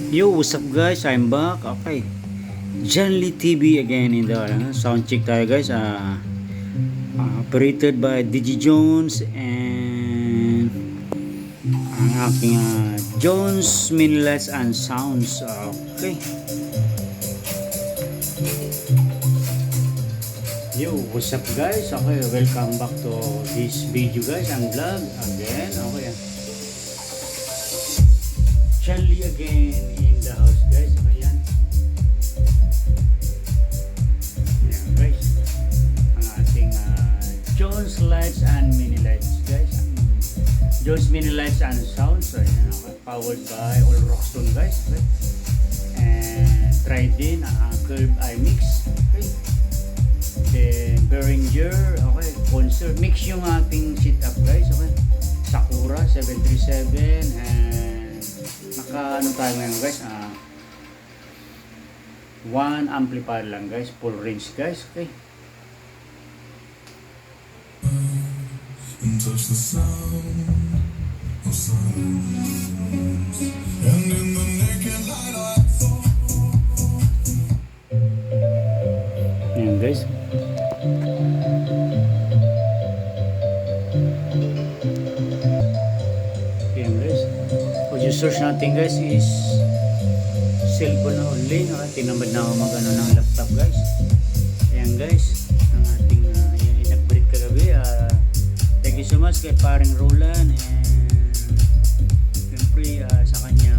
Yo, what's up guys? I'm back. Okay. Janly TV again in the sound check tayo guys. Operated by Digi Jones and ang aking Jones Minless and Sounds. Okay. Yo, what's up guys? Okay, welcome back to this video guys and vlog again. Okay. Janly again in the house guys. Ayan. Ayan guys. Ang ating Jones Lights and Mini Lights guys. Jones Mini Lights and Sounds. So, ayan, okay. Powered by All Rockstone guys. Okay. And tried din Curve iMix. Okay. Then Behringer. Okay. Concert. Mix yung ating setup guys. Okay. Sakura 737 and ano tayo ngayon guys, one amplifier lang guys, full range guys, okay. And touch the sound of silence, and in the naked light I saw. Ayan guys. Ayan guys. Search natin guys is cellphone only, no? Tinamad na ako mag-ano ng laptop guys. Ayan guys, ang ating in-upgrade kagabi. Thank you so much kay paring Roland and siyempre sa kanya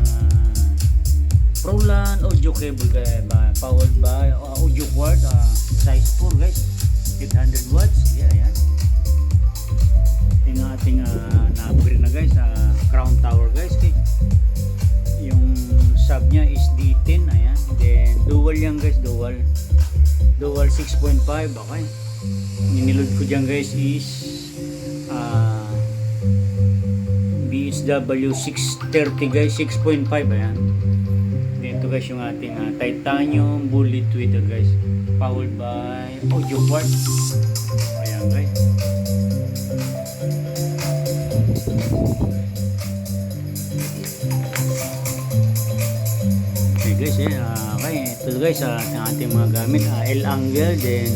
Roland audio cable guys, powered by audio cord size 4 guys, 800 watts. Yeah, ayan. Yung ating na-upgrade na guys, crown tower guys, okay. Yung sub niya is D10, ayan. Then dual yan guys, dual 6.5, okay. Ninilod ko dyan guys is BSW 630 guys, 6.5, ayan. Dito guys yung ating titanium bullet tweeter guys, powered by audio port. Ayan guys. Guys, okay, ito guys ang ating mga gamit, L-angle, then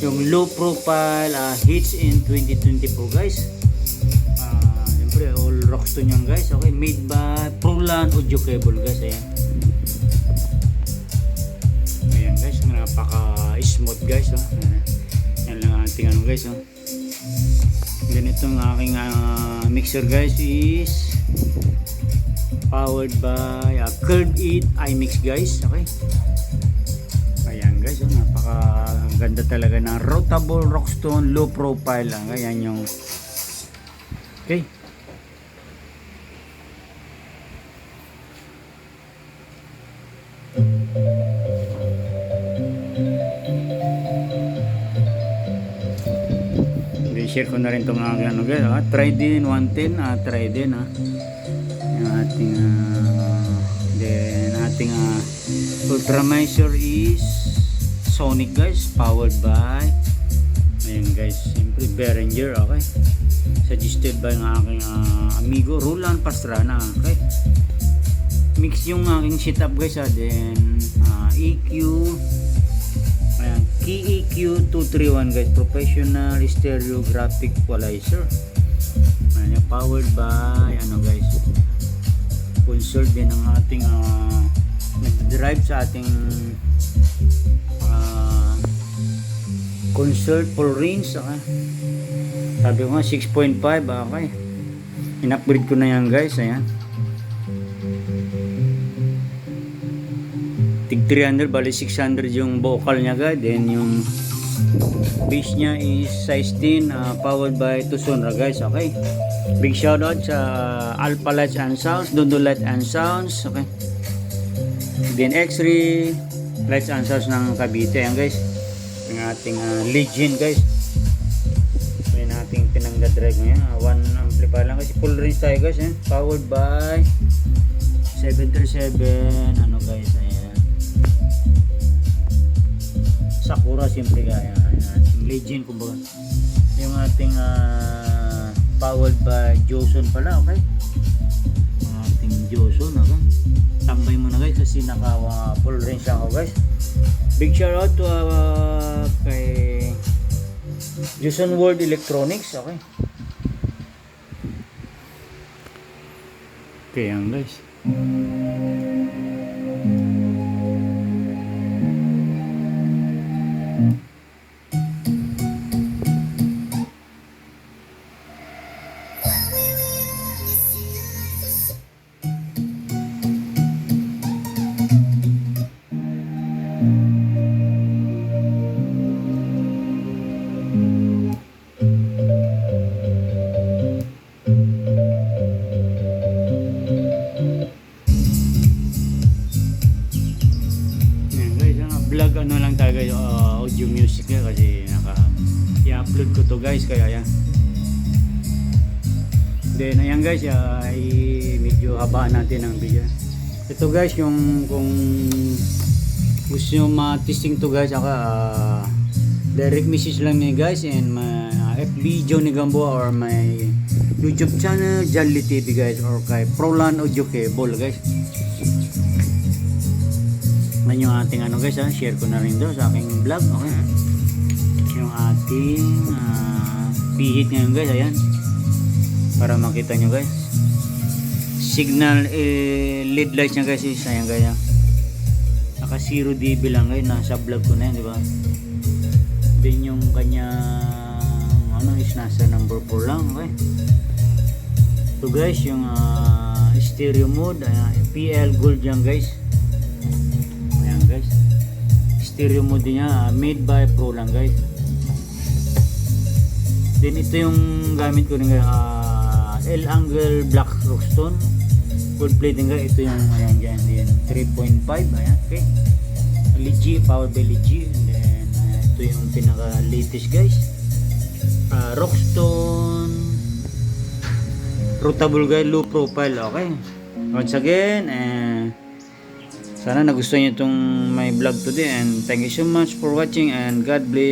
yung low profile hits in 2024 guys. Siyempre all Rockstone yan guys, okay, made by Roland audio cable guys. Ayan guys, napaka smooth guys, yan lang ating ano guys. Ganito ang aking mixer guys is powered by Curve iMix guys, okay. Ayan guys, napaka ganda talaga ng routable Rockstone low profile lang. Ayan yung okay. Share ko na rin itong ano guys, try din 110, try din yung ating then ating ultramizer is Sonic guys, powered by ayan guys, simply Behringer, okay. Suggested by ng aking amigo Roland Pastrana, okay. Mix yung aking setup guys, then EQ, ayan, Key EQ 231 guys, professional stereo graphic equalizer. Ayan, powered by ano guys, consult din ng ating nag-drive sa ating consult full range, okay. Sabi ko nga 6.5, okay. In-upgrade ko na yan guys, ayan. Tig 300, bali 600 yung vocal niya guys, then yung bass niya is size 10, powered by Tusonra guys, okay. Big shout out sa Alpha Lights and Sounds, Dondo Lights and Sounds, okay. Then X-Ray Lights and Sounds ng Cavite, yan guys. Yung ating Legend guys. Yung ating pinangga-drive ngayon, one amplifier lang kasi full range tayo guys, powered by 737, ano guys, ayan. Sakura siyempre kaya Legend kumbaga. Yung ating powered by Joson pala, okay. Ating Joson, okay. Tambay mo na guys. kasi naka full range lang ako guys. Big shout out to kay Jason World Electronics. Okay. Okay yan guys. Vlog ano lang tayo guys, audio music nga kasi i-upload ko to guys, kaya yan. Then ayan guys, medyo habaan natin ang video. Ito guys, yung kung gusto nyo ma-testing to guys, direct message lang niya guys, and my FB Johnny Gamboa or my YouTube channel Jolly TV guys, or kay Prolan Audio Cable guys. Yan yung ating ano guys, share ko na rin daw sa aking vlog. Okay, yung ating pihit ngayon guys, ayan, para makita nyo guys. Signal LED lights nya guys is ayan guys, naka 0 dB lang guys, nasa vlog ko na yan, diba? Then yung kanya ano is nasa number 4 lang. Okay, so guys, yung stereo mode, PL Gold yan guys. Guys, stereo mode niya, made by Pro lang guys. Then ito yung gamit ko rin guys, L-Angle Black Rockstone gold plating guys. Ito yung ayan dyan, 3.5 ayan, okay, LG, powered by LG. And then ito yung pinaka latest guys, Rockstone routable guys, low profile. Okay, once again, sana nagustuhan nyo itong my vlog today, and thank you so much for watching, and God bless.